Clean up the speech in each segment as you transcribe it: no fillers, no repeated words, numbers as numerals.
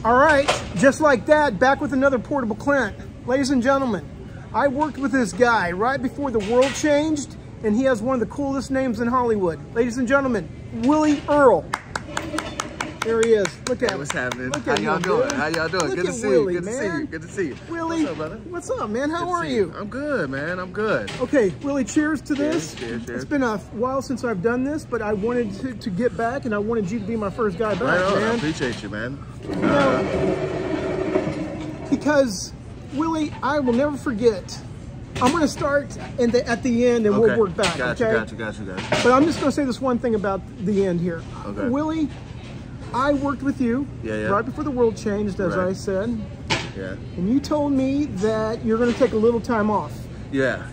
All right, just like that, back with another Portable Clint. Ladies and gentlemen, I worked with this guy right before the world changed, and he has one of the coolest names in Hollywood. Ladies and gentlemen, Willie Earl. There he is. Look at him. What's happening? Look How at y'all him, doing? dude. How y'all doing? Look Good to at see Willie, you. Good to see man. you. Good to see you. Willie, what's up, brother? What's up, man? How Good to are see you? I'm good, man. I'm good. Okay, Willie, cheers to this. Cheers. It's been a while since I've done this, but I wanted to get back, and I wanted you to be my first guy back, Right on. man. I appreciate you, man. You know, because, Willie, I will never forget. I'm going to start at the end, and we'll work back, Got okay? you. But I'm just going to say this one thing about the end here. Okay. Willie, I worked with you right before the world changed, as I said. Yeah. And you told me that you're going to take a little time off. Yeah.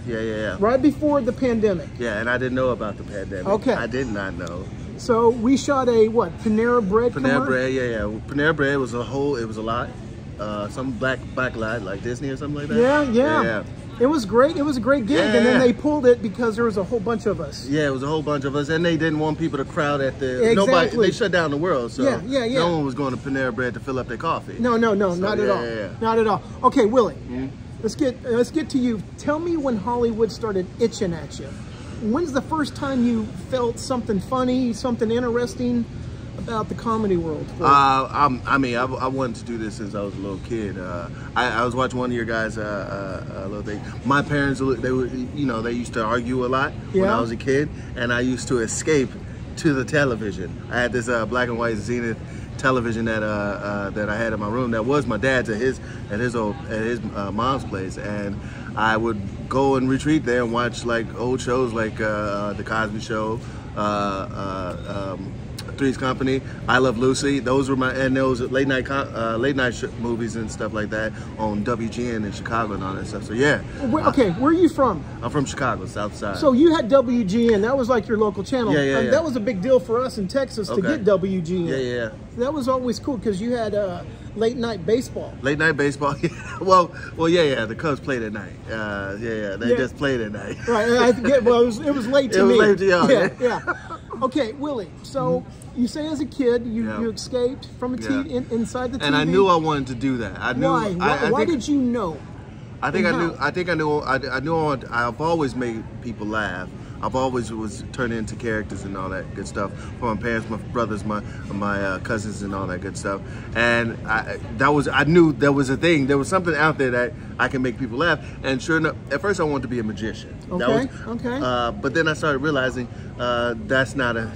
Right before the pandemic. Yeah, and I didn't know about the pandemic. Okay. I did not know. So we shot a, what, Panera Bread commercial? Panera Bread, yeah. Panera Bread was a lot. Some black lot, like Disney or something like that. Yeah. It was great. It was a great gig, and then they pulled it because there was a whole bunch of us. Yeah, it was a whole bunch of us, and they didn't want people to crowd at the. Exactly. Nobody. They shut down the world, so yeah. no one was going to Panera Bread to fill up their coffee. No, not at all. Not at all. Okay, Willie, let's get to you. Tell me when Hollywood started itching at you. When's the first time you felt something funny, something interesting about the comedy world? I mean, I wanted to do this since I was a little kid. I was watching one of your guys' little thing. My parents, they used to argue a lot when I was a kid, and I used to escape to the television. I had this black and white Zenith television that I had in my room that was my dad's at his mom's place, and I would go and retreat there and watch like old shows like the Cosby Show, Three's Company, I Love Lucy. Those were and those late night movies and stuff like that on WGN in Chicago and all that stuff. So yeah. Okay, where are you from? I'm from Chicago, South Side. So you had WGN. That was like your local channel. Yeah. That was a big deal for us in Texas to get WGN. Yeah. That was always cool because you had late night baseball. Late night baseball. well, yeah. The Cubs played at night. They just played at night. Right. I forget. Well, it was late to me. It was late to y'all. Yeah. Okay, Willie. So you say as a kid you escaped from inside the TV. And I knew I wanted to do that. I knew. Why? Why did you know? I knew. I've always made people laugh. I've always was turned into characters and all that good stuff for my parents, my brothers, my cousins, and all that good stuff. And I knew there was a thing. There was something out there that I can make people laugh. And sure enough, at first I wanted to be a magician. Okay. But then I started realizing that's not a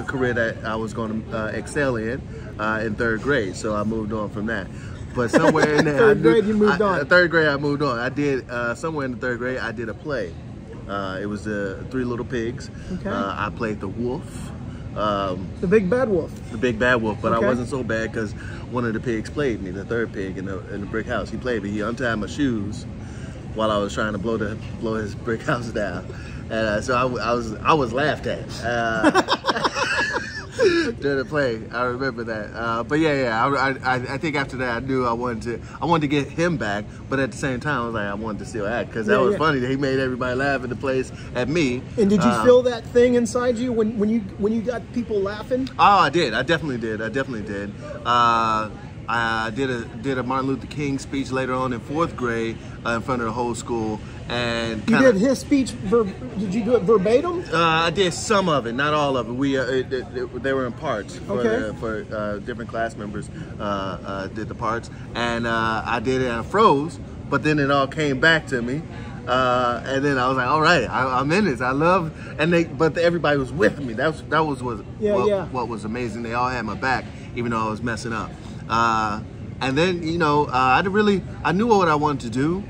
career that I was going to excel in 3rd grade. So I moved on from that. But somewhere in there, third grade, you moved on. 3rd grade, I moved on. I did somewhere in the 3rd grade, I did a play. It was the Three Little Pigs. Okay. I played the wolf. The big bad wolf. The big bad wolf, but I wasn't so bad because one of the pigs played me, the 3rd pig in the brick house. He played me. He untied my shoes while I was trying to blow his brick house down. And so I was laughed at. During the play, I remember that. But I think after that I knew I wanted to get him back, but at the same time I was like I wanted to still act because that was funny. He made everybody laugh in the place at me. And did you feel that thing inside you when you got people laughing? Oh, I did. I definitely did. I did a Martin Luther King speech later on in 4th grade in front of the whole school. And you did his speech. Did you do it verbatim? I did some of it, not all of it. They were in parts for different class members. Did the parts, and I did it. And I froze, but then it all came back to me, and then I was like, "All right, I'm in this. I love." But everybody was with me. That was what was amazing. They all had my back, even though I was messing up. And then I knew what I wanted to do.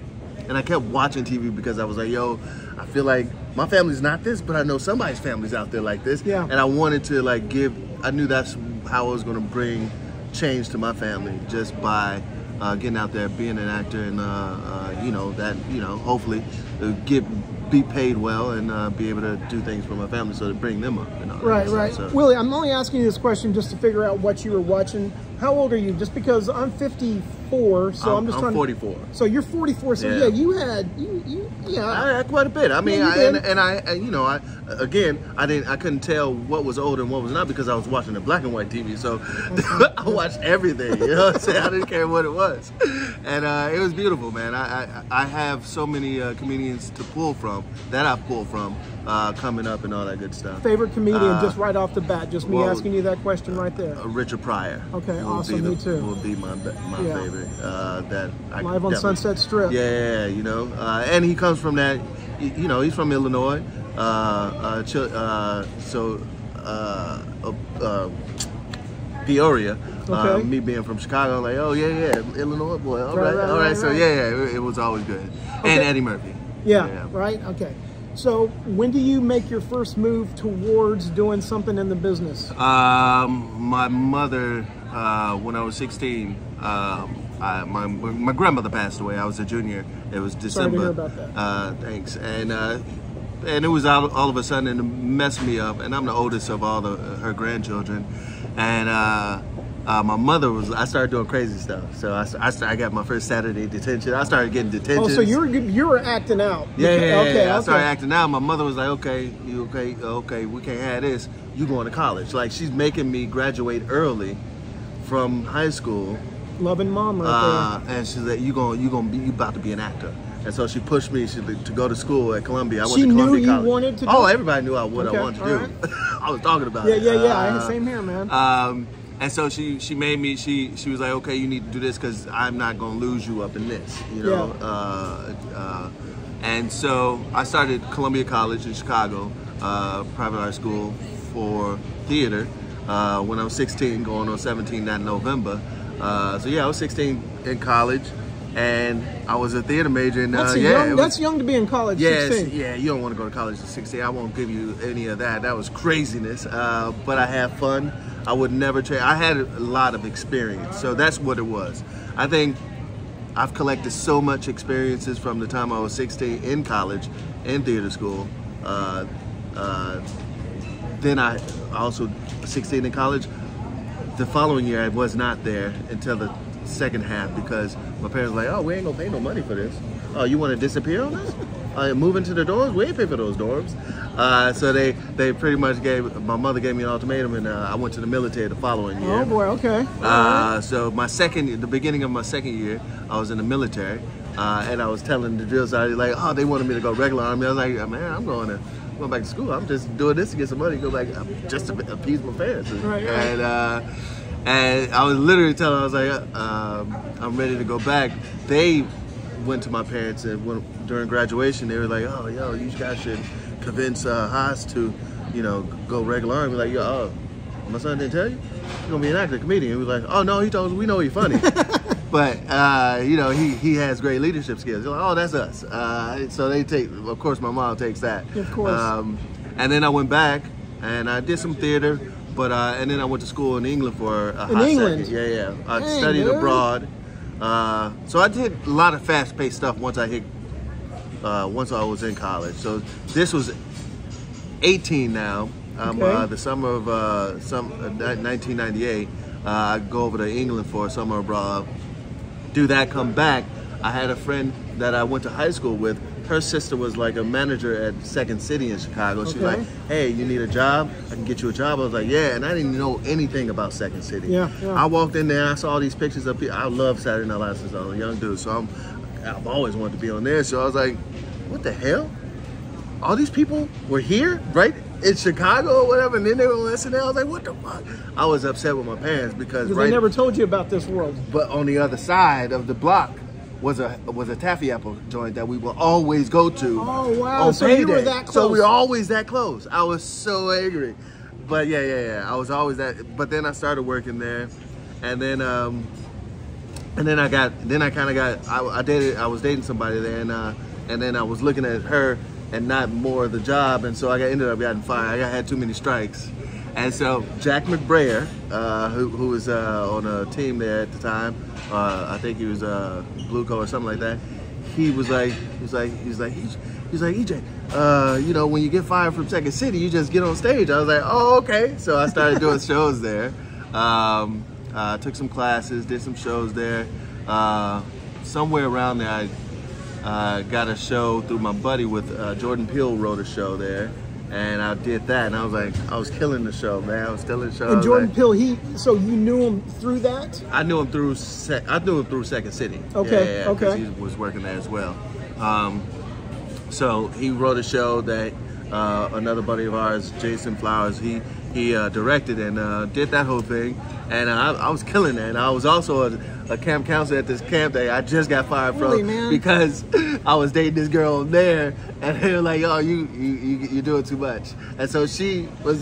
And I kept watching TV because I was like, yo, I feel like my family's not this, but I know somebody's family's out there like this. Yeah. And I wanted to I knew that's how I was going to bring change to my family just by getting out there, being an actor, and hopefully be paid well and be able to do things for my family, so to bring them up. Right. So. Willie, I'm only asking you this question just to figure out what you were watching. How old are you? Just because I'm 54 44, so I'm just trying. I'm 44. So you're 44. So yeah, you had I had quite a bit. I mean, yeah, you know, I couldn't tell what was old and what was not because I was watching the black and white TV. So I watched everything. You know what I'm saying? I didn't care what it was, and it was beautiful, man. I have so many comedians to pull from that I pull from coming up and all that good stuff. Favorite comedian, just right off the bat, just me asking you that question right there. Richard Pryor. Okay, awesome. Me too. Will be my favorite. That Live on Sunset Strip. Yeah, you know, and he comes from that. You know, he's from Illinois. Peoria. Okay. Me being from Chicago, like, oh yeah, Illinois boy. All right. So yeah, it was always good. Okay. And Eddie Murphy. Yeah, right. Okay. So when do you make your first move towards doing something in the business? My mother, when I was 16, my grandmother passed away. I was a junior. It was December. Sorry to hear about that. Thanks. And it was all of a sudden, and it messed me up. And I'm the oldest of all her grandchildren. And my mother I started doing crazy stuff. So I got my first Saturday detention. I started getting detention. Oh, so you were acting out. Okay. I started acting out. My mother was like, okay, you okay? Okay, we can't have this. You going to college. Like, she's making me graduate early from high school. Loving mom right there. And she's like, you about to be an actor. And so she pushed me to go to school at Columbia. I went to Columbia College. You wanted to do Oh, everybody knew what I wanted to do. Right. I was talking about it. Yeah. Same here, man. And so she made me, she was like, okay, you need to do this because I'm not going to lose you up in this, you know. Yeah. And so I started Columbia College in Chicago, private art school for theater when I was 16, going on 17 that November. So yeah, I was 16 in college. And I was a theater major, and that's young to be in college. Yes, 16. Yeah, you don't want to go to college at 16. I won't give you any of that. That was craziness. But I had fun. I would never trade. I had a lot of experience, so that's what it was. I think I've collected so much experiences from the time I was 16 in college, in theater school. Then I also 16 in college. The following year, I was not there until the second half because my parents were like, oh, we ain't gonna pay no money for this. Oh, you want to disappear on us? Move into the dorms? We ain't pay for those dorms. So they pretty much my mother gave me an ultimatum, and I went to the military the following year. Oh boy, okay. So the beginning of my second year, I was in the military, and I was telling the drill sergeant, like, oh, they wanted me to go regular army. I was like, man, I'm going back to school. I'm just doing this to get some money, go back just to appease my parents. Right. And I was literally telling them, I was like, I'm ready to go back. They went to my parents and during graduation, they were like, oh, yo, you guys should convince Haas to, go regular army. Like, yo, my son didn't tell you? You're gonna be an actor, comedian. He was like, oh no, he told us, we know he's funny. But, he has great leadership skills. They're like, oh, that's us. So they of course, my mom takes that. Of course. And then I went back and I did some theater. But and then I went to school in England for a hot second. Yeah. I studied abroad. So I did a lot of fast-paced stuff once I was in college. So this was 18 now. The summer of 1998. I go over to England for a summer abroad. Do that, come back. I had a friend that I went to high school with. Her sister was like a manager at Second City in Chicago. She's like, hey, you need a job? I can get you a job. I was like, yeah. And I didn't know anything about Second City. Yeah. I walked in there and I saw all these pictures of people. I love Saturday Night Live since I was a young dude. So I've always wanted to be on there. So I was like, what the hell? All these people were here, right? In Chicago or whatever. And then they were on SNL. I was like, what the fuck? I was upset with my parents because they never told you about this world. But on the other side of the block, was a taffy apple joint that we will always go to. Oh wow! So you were that close. So we were always that close. I was so angry, but yeah. I was always that. But then I started working there, and then I was dating somebody there, and then I was looking at her and not more of the job, and so I ended up getting fired. I had too many strikes. And so Jack McBrayer, who was on a team there at the time, I think he was Blue Coat or something like that. He was like, EJ, when you get fired from Second City, you just get on stage. I was like, oh, okay. So I started doing shows there. Took some classes, did some shows there. Somewhere around there, I got a show through my buddy with Jordan Peele wrote a show there. And I did that, and I was like, I was killing the show, man. I was still in the show. And Jordan Peele, so you knew him through that? I knew him through Second City. Okay, yeah, okay. He was working there as well. So he wrote a show that another buddy of ours, Jason Flowers, he directed and did that whole thing. And I was killing it. And I was also a camp counselor at this camp that I just got fired from because I was dating this girl there, and they were like, "Oh, you're doing too much." And so she was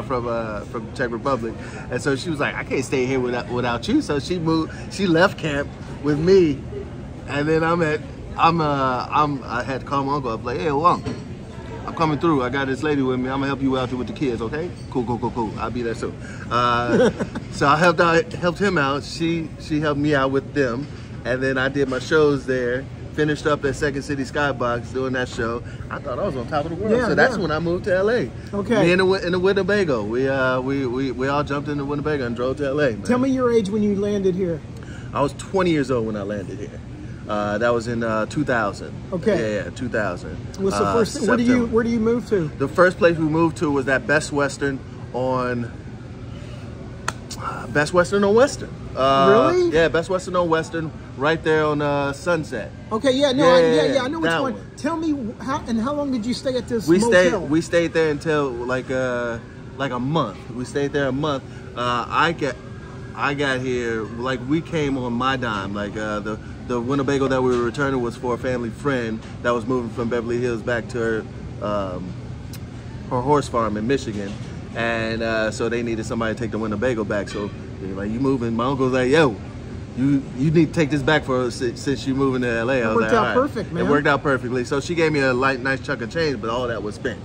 from Czech Republic, and so she was like, "I can't stay here without you." So she moved. She left camp with me, and then I had to call my uncle up like, "Hey, well, I'm coming through. I got this lady with me. I'm gonna help you out with the kids, okay? Cool. I'll be there soon." So I helped him out. She helped me out with them, and then I did my shows there. Finished up at Second City Skybox doing that show. I thought I was on top of the world. So that's when I moved to LA. Okay. Me in the Winnebago. We all jumped in the Winnebago and drove to LA. Man. Tell me your age when you landed here. I was 20 years old when I landed here. That was in 2000. Okay. Yeah, 2000. What's the first? Where do you move to? The first place we moved to was that Best Western on Western. Really? Yeah, Best Western on Western, right there on Sunset. Okay. Yeah. No. I know which one. Tell me how long did you stay at this motel? We stayed there until like a month. We stayed there a month. I got here like we came on my dime. Like the Winnebago that we were returning was for a family friend that was moving from Beverly Hills back to her horse farm in Michigan, and so they needed somebody to take the Winnebago back. So they were like, "You moving?" My uncle was like, "Yo, you need to take this back for us since you're moving to LA." It worked out perfect, man. It worked out perfectly. So she gave me a nice chunk of change, but all that was spent.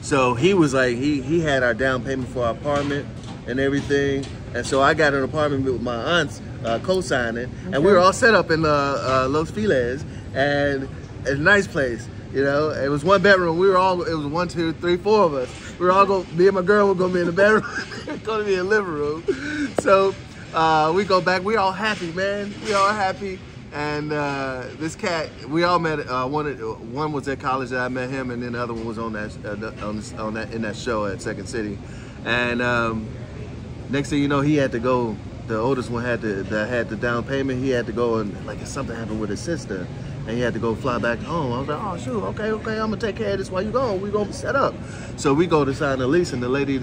So he was like, he had our down payment for our apartment and everything, and so I got an apartment with my aunts co-signing, and we were all set up in Los Feliz, and it's a nice place. You know, it was one bedroom. It was 1, 2, 3, 4 of us. We were all me and my girl were gonna be in the bedroom, gonna be in the living room. So we go back. We all happy, man. We all happy. And this cat, we all met. One was at college that I met him, and then the other one was on that in that show at Second City. And next thing you know, he had to go. The oldest one had the down payment. He had to go, and like something happened with his sister, and he had to go fly back home. I was like, "Oh shoot, okay, I'm gonna take care of this while you gone. We gonna set up." So we go to sign the lease, and the lady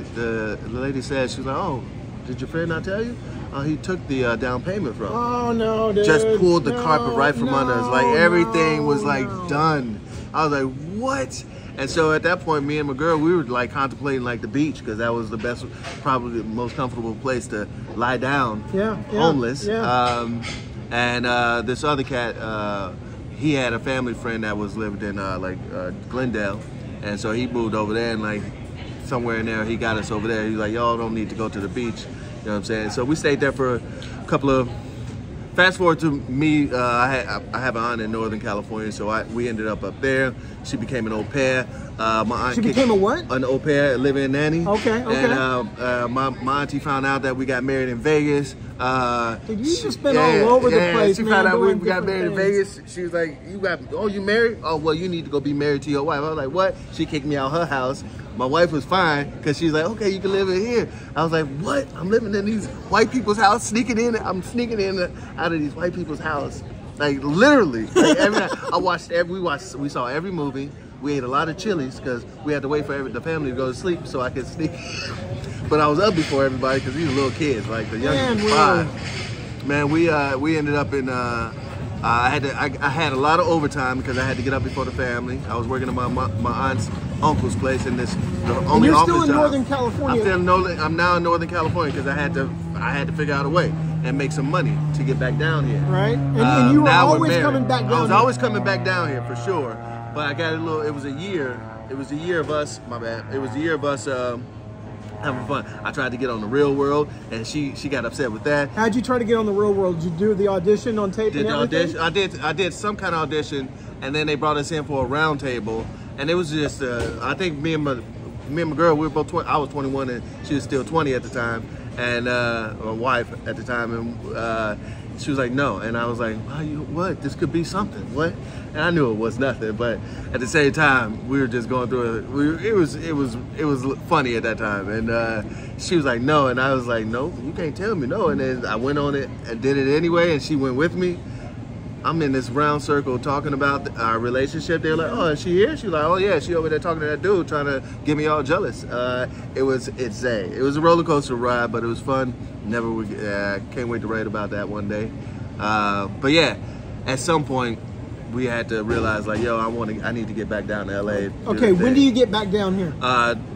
said, she was like, "Oh, did your friend not tell you? He took the down payment from." Oh no, dude. Just pulled the carpet right from under us. Like everything was like done. I was like, "What?" And so at that point, me and my girl, we were like contemplating like the beach, because that was the best, probably the most comfortable place to lie down, homeless. Yeah. And this other cat, he had a family friend that was lived in Glendale, and so he moved over there, and like somewhere in there, he got us over there. He was like, "Y'all don't need to go to the beach," you know what I'm saying? So we stayed there for a couple of. Fast forward to me, I have an aunt in Northern California, so we ended up there. She became an au pair. My aunt became a what? An au pair, living nanny. Okay. And my auntie found out that we got married in Vegas. Dude, you just been all over the place, she man. Found out we got married in Vegas. She was like, you married? Oh, well, you need to go be married to your wife. I was like, what? She kicked me out her house. My wife was fine, because she's like, okay, you can live in here. I was like, what? I'm living in these white people's house, sneaking in. I'm sneaking in out of these white people's house. Like, literally. Like, every night. We saw every movie. We ate a lot of Chili's, because we had to wait for the family to go to sleep so I could sneak. But I was up before everybody, because these were little kids, like the youngest was 5. Man, we ended up in, I had a lot of overtime, because I had to get up before the family. I was working at my aunt's uncle's place in this. And you're still in Northern California. I'm now in Northern California, because I had to figure out a way and make some money to get back down here. Right. And you were always coming back down. I was always coming back down here for sure. But I got a little. It was a year. It was a year of us. My bad. It was a year of us having fun. I tried to get on The Real World, and she got upset with that. How'd you try to get on The Real World? Did you do the audition on tape and everything? I did some kind of audition, and then they brought us in for a round table, and it was just I think me and my girl, we were both 20. I was 21 and she was still 20 at the time, and my wife at the time, and she was like, no. And I was like, what? This could be something. What? And I knew it was nothing, but at the same time, we were just going through it. It was funny at that time. And she was like, no. And I was like, no, you can't tell me no. And then I went on it and did it anyway, and she went with me. I'm in this round circle talking about our relationship. They're like, oh, is she here? She's like, oh yeah, she over there talking to that dude, trying to get me all jealous. It was a roller coaster ride, but it was fun. Can't wait to write about that one day. But yeah, at some point we had to realize, like, yo, I need to get back down to LA. Okay, when do you get back down here?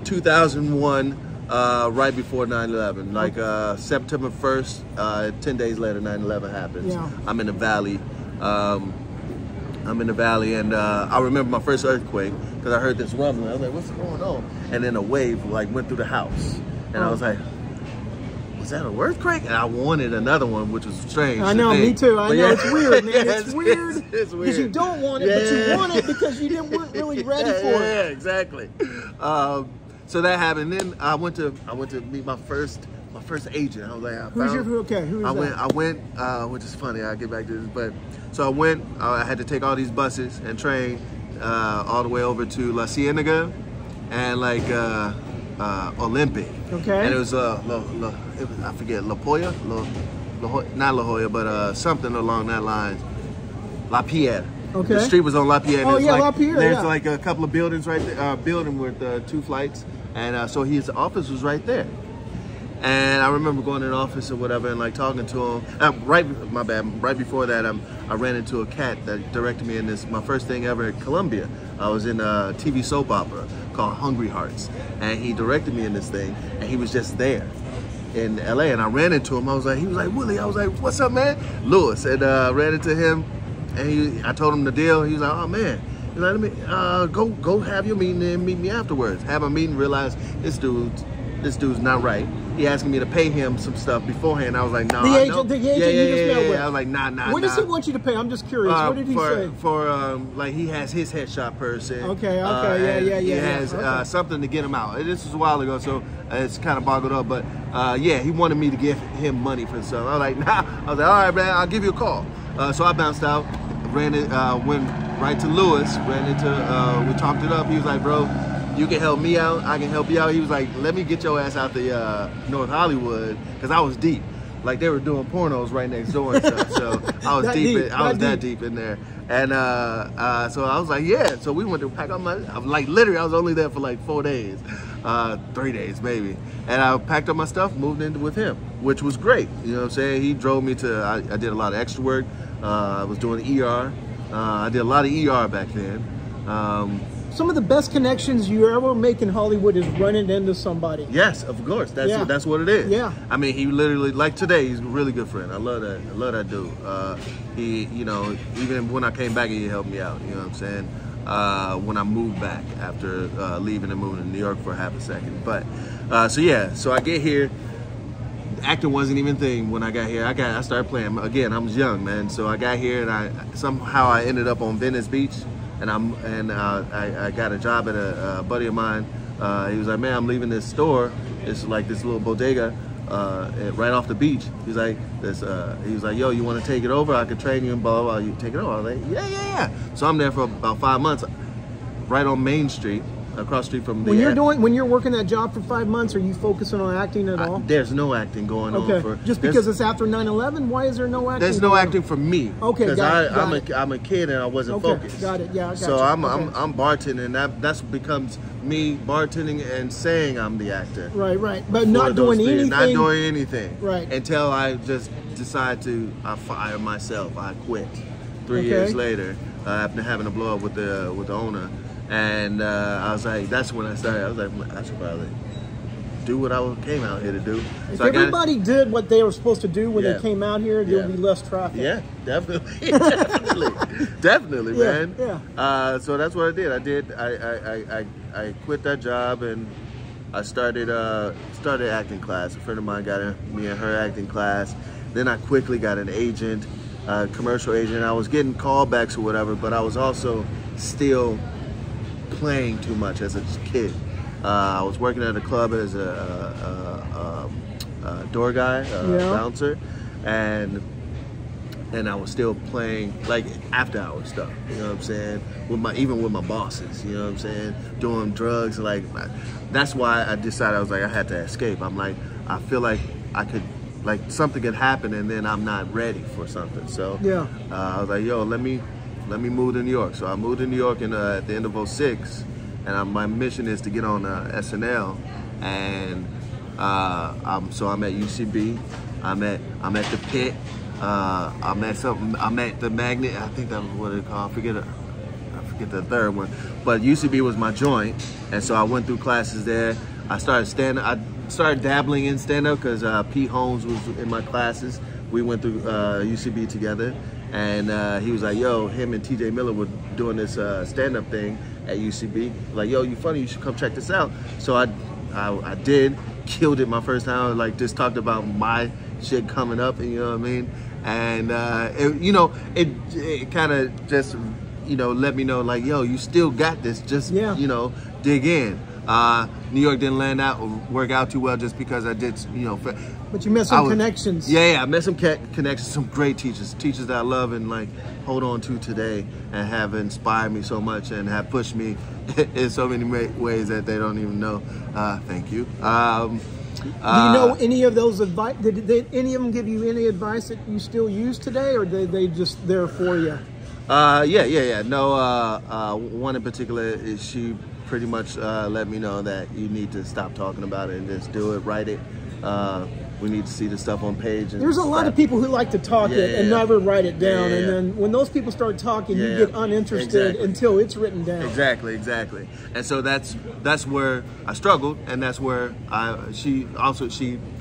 2001. Right before 9/11, like September 1st, 10 days later, 9/11 happens. Yeah. I'm in the valley. And I remember my first earthquake because I heard this rumbling. I was like, what's going on? And then a wave like went through the house, and I was like, was that an earthquake? And I wanted another one, which was strange. I know, me too. I know, it's weird, man. Yeah, it's weird. It's weird. Because you don't want it, but you want it because you weren't really ready for it. Yeah, exactly. So that happened. Then I went to meet my first agent. I was like, who is that? I went, which is funny. I'll get back to this, but so I went. I had to take all these buses and train all the way over to La Cienega and like Olympic. Okay. And it was I forget, La Jolla, not La Jolla, but something along that line. La Pierre. Okay. The street was on La Pierre. Oh yeah, La Pierre. There's like a couple of buildings right there, building with 2 flights, and so his office was right there. And I remember going in the office or whatever and like talking to him. Right before that, I ran into a cat that directed me in my first thing ever at Columbia. I was in a TV soap opera called Hungry Hearts, and he directed me in this thing, and he was just there in LA, and I ran into him. He was like, Willie. I was like, what's up, man? Lewis. And ran into him, and I told him the deal. He was like, oh man. He's like, let me go have your meeting and meet me afterwards. Have a meeting, realize this dude's not right. He asking me to pay him some stuff beforehand. I was like, no. The agent you just met with. I was like, nah. What does he want you to pay? I'm just curious. What did he say? Like he has his headshot person. Okay, yeah. He has something to get him out. This was a while ago, so it's kind of boggled up. But yeah, he wanted me to give him money for something. I was like, nah. I was like, all right, man, I'll give you a call. So I bounced out, went right to Lewis, we talked it up. He was like, bro, you can help me out, I can help you out. He was like, let me get your ass out the North Hollywood, because I was deep. Like they were doing pornos right next door and stuff. So I was that deep in there. And so I was like, yeah. So we went to pack up literally I was only there for like 4 days, 3 days maybe. And I packed up my stuff, moved in with him, which was great. You know what I'm saying? He drove me to, I did a lot of extra work. I was doing ER. I did a lot of ER back then. Some of the best connections you ever make in Hollywood is running into somebody. Yes, of course. That's what it is. Yeah. I mean, he literally, like today, he's a really good friend. I love that dude. He, you know, even when I came back, he helped me out. You know what I'm saying? When I moved back after leaving and moving to New York for half a second. But so I get here. Acting wasn't even a thing when I got here. I started playing again. I was young, man. So I got here and I ended up on Venice Beach. And I got a job at a buddy of mine. He was like, man, I'm leaving this store. It's like this little bodega right off the beach. He's like, yo, you want to take it over? I could train you and blah, blah, blah. You take it over? I was like, yeah. So I'm there for about 5 months, right on Main Street, across the street from the when you're working that job for 5 months, are you focusing on acting at all? There's no acting going on. Just because it's after 9/11, why is there no acting? There's no acting for me. Okay, because I'm a kid and I wasn't focused. Got it. Yeah, I got so you. I'm bartending. That's becomes me bartending and saying I'm the actor. Right. But not doing anything. Not doing anything. Right. Until I just decide I fire myself. I quit. 3 years later, after having a blow up with the owner. And I was like, that's when I started. I was like, I should probably do what I came out here to do. If everybody did what they were supposed to do when they came out here, there would be less traffic. Yeah, definitely, definitely, man. Yeah. So that's what I did. I quit that job and I started acting class. A friend of mine got me and her acting class. Then I quickly got an agent, commercial agent. I was getting callbacks or whatever, but I was also still playing too much as a kid. I was working at a club as a door guy, bouncer, and I was still playing like after hours stuff, you know what I'm saying? Even with my bosses, you know what I'm saying? Doing drugs, like that's why I decided I had to escape. I'm like, I feel like I could, like something could happen and then I'm not ready for something. So I was like, yo, let me move to New York. So I moved to New York at the end of '06, and my mission is to get on SNL, and so I'm at UCB, I'm at the Pit. I'm at the Magnet. I think that was what it called. I forget the third one. But UCB was my joint, and so I went through classes there. I started dabbling in stand-up because Pete Holmes was in my classes. We went through UCB together, and he was like, "Yo, him and TJ Miller were doing this stand-up thing at UCB. Like, yo, you funny? You should come check this out." So I did, killed it my first time. Like, just talked about my shit coming up, and you know what I mean. And it kind of just let me know, like, yo, you still got this. Just dig in. New York didn't work out too well just because I did But you met some connections. Yeah, I met some connections, some great teachers that I love and like hold on to today, and have inspired me so much and have pushed me in so many ways that they don't even know. Thank you. Do you know any of those advice? Did any of them give you any advice that you still use today, or did they just there for you? Yeah. No, one in particular is she pretty much let me know that you need to stop talking about it and just do it, write it. We need to see the stuff on page. And there's a lot of people who like to talk it and never write it down. And then when those people start talking, you get uninterested until it's written down. Exactly. And so that's where I struggled, and that's where she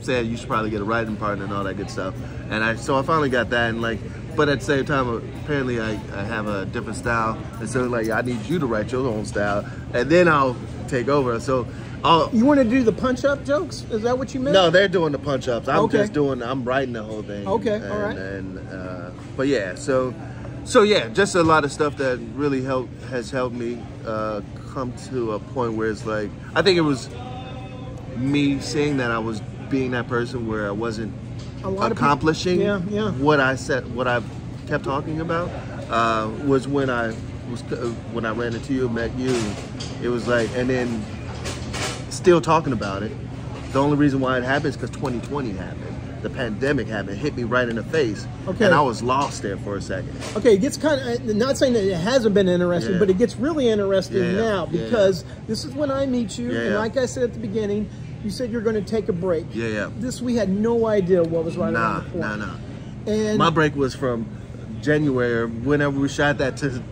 said you should probably get a writing partner and all that good stuff. And so I finally got that, and like, but at the same time, apparently I have a different style, and so like I need you to write your own style, and then I'll take over. So. You want to do the punch-up jokes? Is that what you meant? No, they're doing the punch-ups. I'm writing the whole thing. Okay, all right. But yeah, so yeah, just a lot of stuff that really has helped me come to a point where it's like, I think it was me seeing that I was being that person where I wasn't accomplishing what I kept talking about. Was when I ran into you, met you. It was like, and then. Still talking about it. The only reason why it happened is because 2020 happened. The pandemic happened, hit me right in the face, and I was lost there for a second. Okay, it gets kind of, not saying that it hasn't been interesting, but it gets really interesting now, because this is when I meet you, and like I said at the beginning, you said you're going to take a break. This, we had no idea what was right around the corner. Nah. And my break was from January, whenever we shot that, to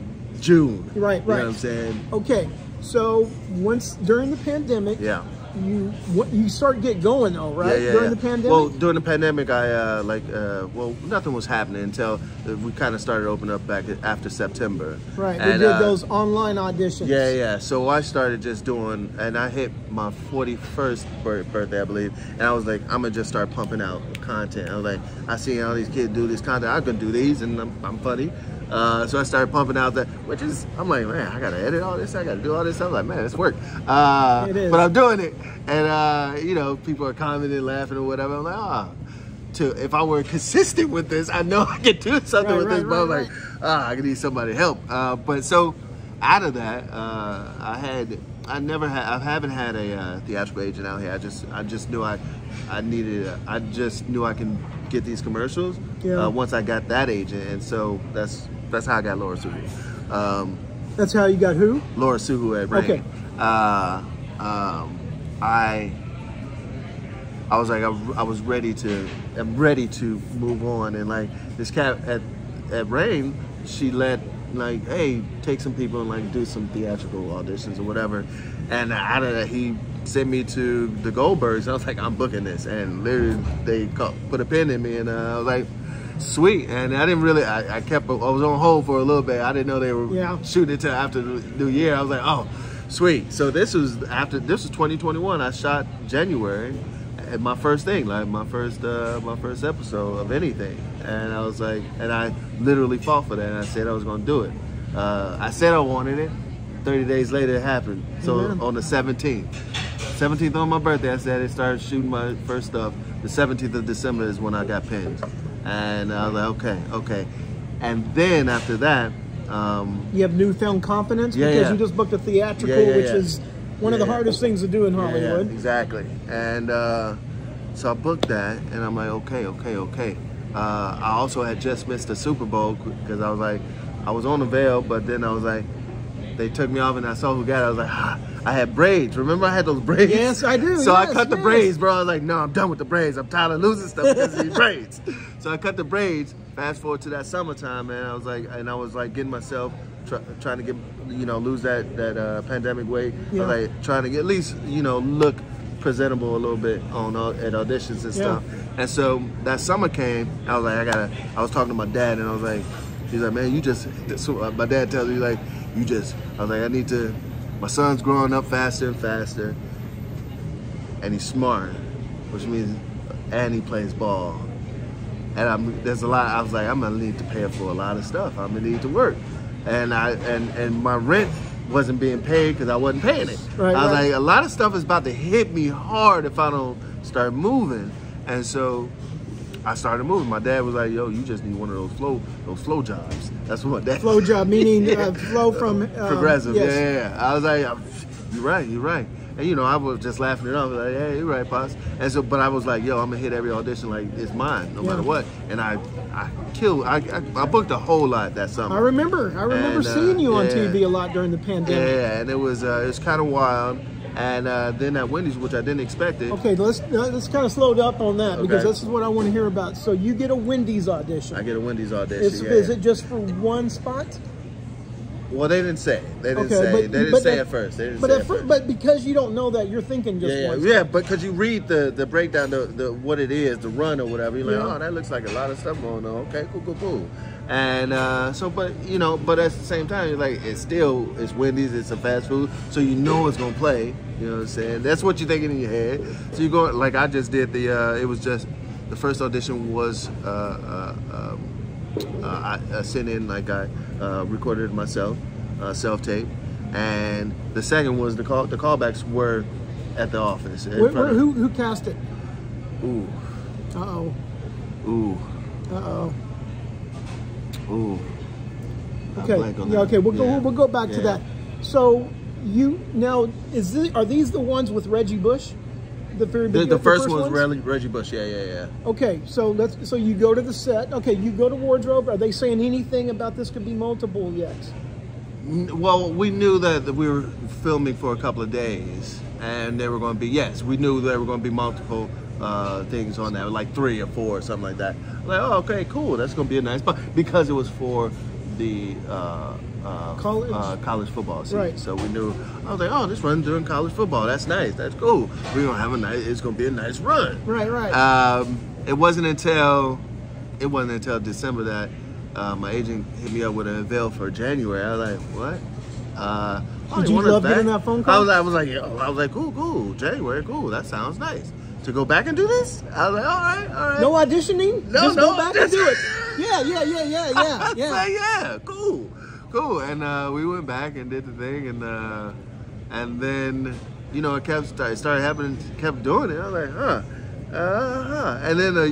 June. Right. You know what I'm saying? Okay. So once during the pandemic, you start get going though, right? During the pandemic. Well, during the pandemic, I nothing was happening until we kind of started opening up back after September. Right. We did those online auditions. Yeah. So I started just doing, and I hit my 41st birthday, I believe, and I was like, I'm gonna just start pumping out content. I was like, I see all these kids do this content, I can do these, and I'm funny. So I started pumping out that, which is, I'm like, man, I gotta edit all this, I gotta do all this. I'm like, man, it's work. It is. But I'm doing it, and people are commenting, laughing, or whatever. I'm like, if I were consistent with this, I know I could do something with this. But I'm like, I could need somebody to help. But so out of that, I haven't had a theatrical agent out here. I just knew I can get these commercials once I got that agent, and so that's how I got Laura Suhu. That's how you got who? Laura Suhu at Rain. Okay. I was like, I'm ready to move on, and like this cat at Rain, she let like, hey, take some people and like do some theatrical auditions or whatever, and out of that he sent me to the Goldbergs. I was like, I'm booking this, and literally they put a pin in me, and I was like, sweet. And I didn't really, I was on hold for a little bit. I didn't know they were shooting it till after the New Year. I was like, oh, sweet. So this was 2021. I shot January, and my first thing, like my first episode of anything. And I was like, and I literally fought for that, and I said I was gonna do it. I said I wanted it. 30 days later, it happened. So on the 17th on my birthday, I said I started shooting my first stuff. the 17th of December is when I got pinned. And I was like, okay. And then after that, you have newfound confidence because you just booked a theatrical, which is one of the hardest things to do in Hollywood. Yeah, exactly. And so I booked that, and I'm like, okay. I also had just missed the Super Bowl because I was like, I was on the veil, but then I was like, they took me off and I saw who got it. I was like, I had braids. Remember I had those braids? Yes, I do. So I cut the braids, bro. I was like, no, I'm done with the braids. I'm tired of losing stuff because of these braids. So I cut the braids. Fast forward to that summertime, man. I was like getting myself, trying to get, lose that pandemic weight. I was like trying to get at least, look presentable a little bit at auditions and stuff. And so that summer came. I was like, I was talking to my dad, and I was like, he's like, man, so my dad tells me, like, I was like, my son's growing up faster and faster, and he's smart, which means, and he plays ball. And there's a lot, I was like, I'm gonna need to pay for a lot of stuff. I'm gonna need to work. And my rent wasn't being paid because I wasn't paying it. I was like, a lot of stuff is about to hit me hard if I don't start moving. And so I started moving. My dad was like, yo, you just need one of those flow jobs. That's what my dad. Flow job, meaning flow from Progressive. Yeah. I was like, you're right. And I was just laughing it off. Like, hey, you're right, Pops. And so, but I was like, yo, I'm gonna hit every audition like it's mine, no matter what. And I booked a whole lot that summer. I remember seeing you on TV a lot during the pandemic. Yeah, and it was kind of wild. And then at Wendy's, which I didn't expect it. Okay, let's kind of slow up on that because this is what I want to hear about. So you get a Wendy's audition. I get a Wendy's audition. Is it just for one spot? Well, they didn't say. They didn't say. They didn't say at first. But because you don't know that, you're thinking just one spot. Yeah, but because you read the breakdown, the what it is, the run or whatever, you're like, oh, that looks like a lot of stuff going on. Okay, cool. And but at the same time, you're like, it's Wendy's, it's a fast food, so it's gonna play. You know what I'm saying? That's what you're thinking in your head. So you go, like I just did it was just, the first audition was, I sent in, like I recorded it myself, self-tape. And the second was the callbacks were at the office. Who cast it? Ooh. Uh-oh. Ooh. Uh-oh. Ooh. Okay, we'll go back to that. So are these the ones with Reggie Bush? The first one was Reggie Bush. Yeah. Okay, so you go to the set. Okay, you go to wardrobe. Are they saying anything about this could be multiple yet? Well, we knew that we were filming for a couple of days, and there were going to be we knew there were going to be multiple things on that, like 3 or 4 or something like that. Like, oh, okay, cool. That's going to be a nice spot because it was for the college football season. Right. So we knew. I was like, oh, this run during college football. That's nice. That's cool. We're gonna have it's gonna be a nice run. Right. It wasn't until December that my agent hit me up with an avail for January. I was like, what? Did you love getting that phone call? I was like, cool. January, cool. That sounds nice. To go back and do this? I was like, all right. No auditioning? Just go back and do it. Yeah. Yeah, cool. And we went back and did the thing, and then it started happening. Kept doing it. I was like, And then a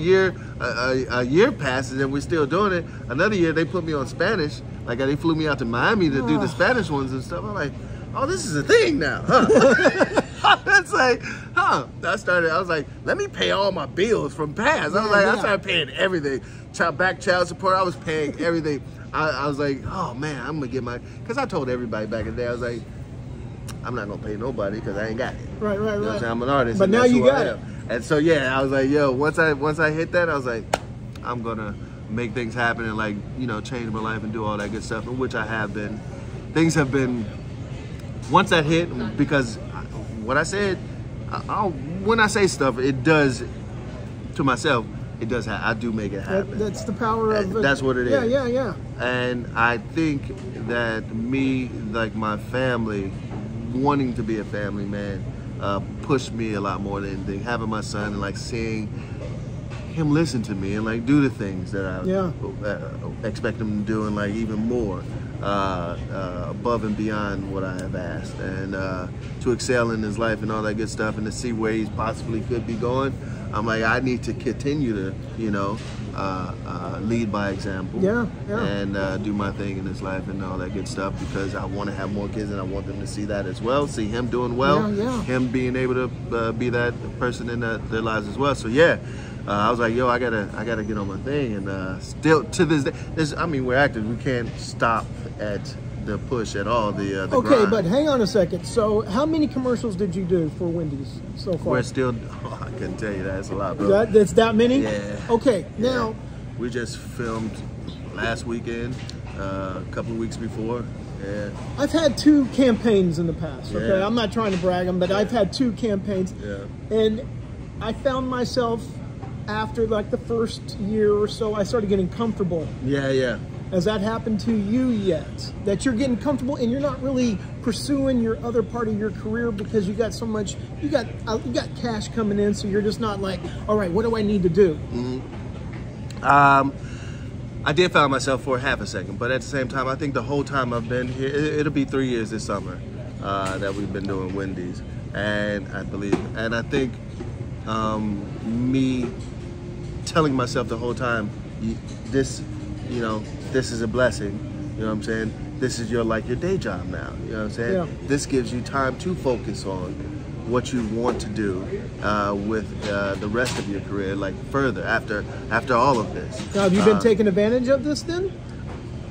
year passes, and we're still doing it. Another year, they put me on Spanish. Like they flew me out to Miami to do the Spanish ones and stuff. I'm like, oh, this is a thing now, huh? That's like, I was like, let me pay all my bills from past. I started paying everything. Child support, I was paying everything. I was like, oh man, I'm gonna get because I told everybody back in the day, I was like, I'm not gonna pay nobody because I ain't got it. Right. You know what I'm saying? I'm an artist. But now you got it. And so I was like, yo, once I hit that, I was like, I'm gonna make things happen and change my life and do all that good stuff, and which I have been. Things have been, once that hit, because what I said, when I say stuff, it does, to myself, it does I do make it happen. That's the power of it. That's what it is. Yeah. And I think that me, like my family, wanting to be a family man, pushed me a lot more than anything. Having my son and seeing him listen to me and like do the things that I expect him to do, and like even more above and beyond what I have asked, and to excel in his life and all that good stuff, and to see where he possibly could be going. I'm like, I need to continue to, you know, lead by example, and do my thing in his life and all that good stuff, because I want to have more kids and I want them to see that as well, see him doing well, him being able to be that person in their lives as well. So yeah, I was like, yo, I gotta get on my thing, and still to this day, I mean, we're active. We can't stop at the push at all. The okay, grind. But hang on a second. So, how many commercials did you do for Wendy's so far? We're still. Oh, I couldn't tell you that. It's a lot, bro. That's that many? Yeah. Okay, now we just filmed last weekend, a couple of weeks before. Yeah. I've had 2 campaigns in the past. Okay, I'm not trying to brag them, but I've had 2 campaigns. Yeah. And I found myself after like the first year or so, I started getting comfortable. Yeah. Has that happened to you yet? That you're getting comfortable and you're not really pursuing your other part of your career because you got so much, you got cash coming in, so you're just not like, all right, what do I need to do? I did find myself for half a second, but at the same time, I think the whole time I've been here, it'll be 3 years this summer that we've been doing Wendy's, and I think me telling myself the whole time, this is a blessing, you know what I'm saying? This is your day job now, you know what I'm saying? Yeah. This gives you time to focus on what you want to do with the rest of your career, like further after all of this. Now, have you been taking advantage of this then?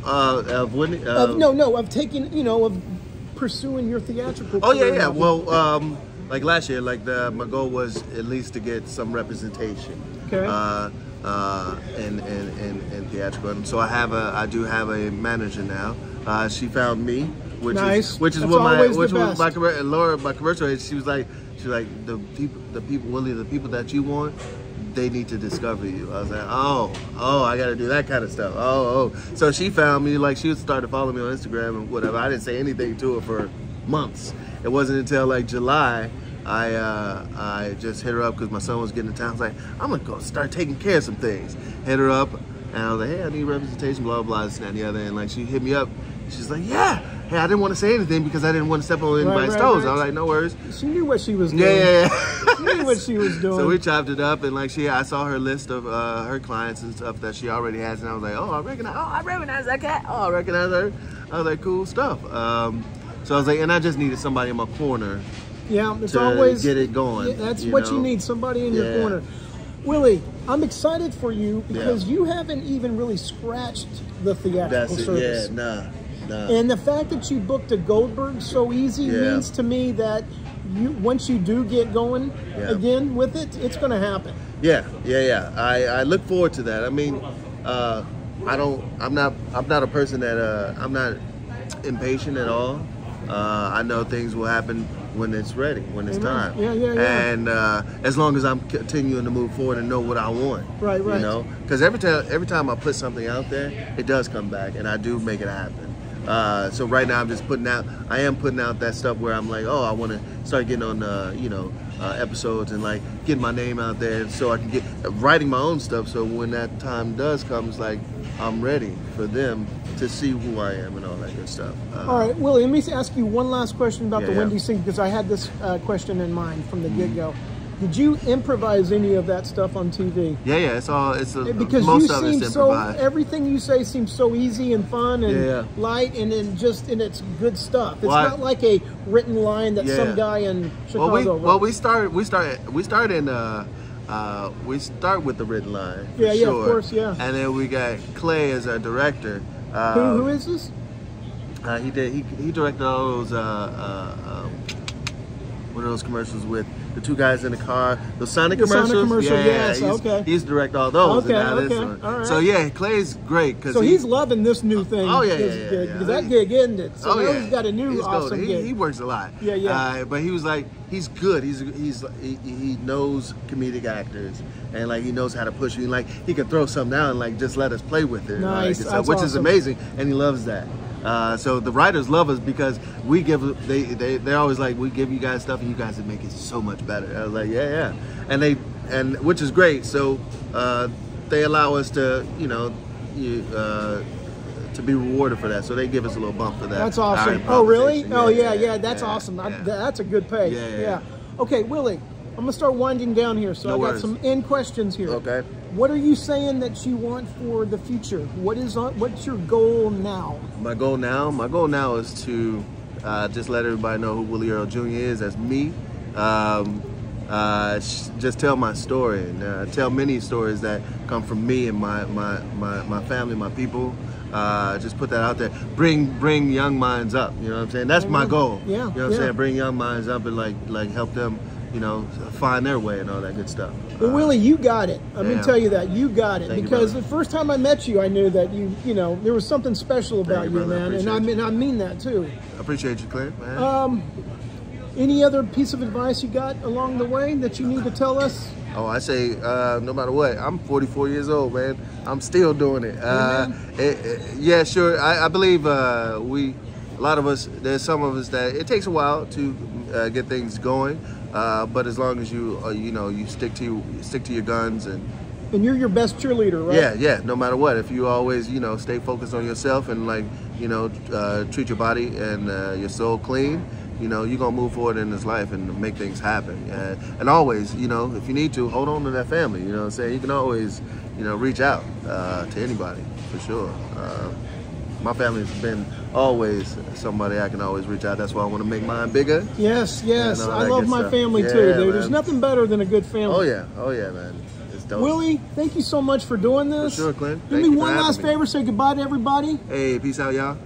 Of Wendy? Of taking, of pursuing your theatrical career. Yeah. Well, like last year, my goal was at least to get some representation. Okay. In theatrical. And so I do have a manager now. She found me, which nice. is what my commercial agent. She was like the people, Willie, the people that you want, they need to discover you. I was like, oh, I got to do that kind of stuff. Oh. So she found me. Like, she started following me on Instagram and whatever. I didn't say anything to her for months. It wasn't until like July I just hit her up because my son was getting to town. I was like, I'm gonna go start taking care of some things. Hit her up, and I was like, hey, I need representation, blah blah, this and the other. And like, she hit me up. She's like, yeah. Hey, I didn't want to say anything because I didn't want to step on anybody's toes. I was like, no worries. She knew what she was doing. Yeah. She knew what she was doing. So we chopped it up, and like, I saw her list of her clients and stuff that she already has, and I was like, I recognize that cat. I recognize her. I was like, cool stuff. So I was like, and I just needed somebody in my corner. Yeah, it's always get it going. Yeah, that's what you need, somebody in your corner. Willie, I'm excited for you because you haven't even really scratched the theatrical service. Nah. And the fact that you booked a Goldberg so easy means to me that once you do get going again with it, it's going to happen. Yeah. I look forward to that. I mean, I'm not a person that I'm not impatient at all. I know things will happen when it's ready, when it's time. Yeah. And as long as I'm continuing to move forward and know what I want. Right. You know, because every time I put something out there, it does come back, and I do make it happen. So right now I am putting out that stuff where I'm like, I want to start getting on, episodes and like getting my name out there, so I can get writing my own stuff. So when that time does come, it's like I'm ready for them to see who I am and all that good stuff. All right, Willie, let me ask you one last question about the Wendy thing, because I had this question in mind from the get-go. Did you improvise any of that stuff on TV? Yeah. Because most of it's improvised. Everything you say seems so easy and fun and light, and it's good stuff. It's not like a written line that some guy in Chicago wrote. Well, we start with the written line. Yeah, of course, yeah. And then we got Clay as our director. Who is this? He directed all those one of those commercials with the two guys in the car, those Sonic commercials. Sonic commercial, yes. He's directed all those. Okay. All right. So yeah, Clay's great because he's loving this new thing. Oh yeah. Because that gig ended. So he's got a new awesome gig. He works a lot. Yeah. But he was like, he's good. He knows comedic actors, and like he knows how to push you. Like he can throw something out and like just let us play with it. Nice. Which is amazing, and he loves that. So the writers love us because we give they're always like, we give you guys stuff and you guys make it so much better. I was like, yeah. And and which is great. So they allow us to, you know, to be rewarded for that. So they give us a little bump for that. That's awesome. Oh, really? Oh, yeah. That's awesome. That's a good pay. Yeah. Okay, Willie, I'm gonna start winding down here. So I got some end questions here. Okay. What are you saying that you want for the future? What's your goal now? My goal now is to just let everybody know who Willie Earl Jr. is. That's me. Just tell my story and tell many stories that come from me and my family, my people. Just put that out there. Bring young minds up. You know what I'm saying? That's my goal. Yeah. You know what I'm saying? Bring young minds up and like help them, you know, find their way and all that good stuff. Well, Willie, you got it. I'm gonna tell you that you got it. Thank because you, the first time I met you, I knew that you know, there was something special about you, man. And I mean that too. I appreciate you, Clint, man. Any other piece of advice you got along the way that you need to tell us? Oh, I say, no matter what, I'm 44 years old, man. I'm still doing it. Yeah, sure. I believe a lot of us, there's some of us that it takes a while to get things going, but as long as you, you know, you stick to your guns and you're your best cheerleader, right? Yeah. No matter what, if you always, you know, stay focused on yourself and like, you know, treat your body and your soul clean. You know, you're going to move forward in this life and make things happen. And always, you know, if you need to, hold on to that family. You know what I'm saying? You can always, you know, reach out to anybody, for sure. My family's been always somebody I can always reach out. That's why I want to make mine bigger. Yes. I love my family too, dude. There's nothing better than a good family. Oh yeah, man. It's dope. Willie, thank you so much for doing this. For sure, Clint. Do me one last favor, say goodbye to everybody. Hey, peace out, y'all.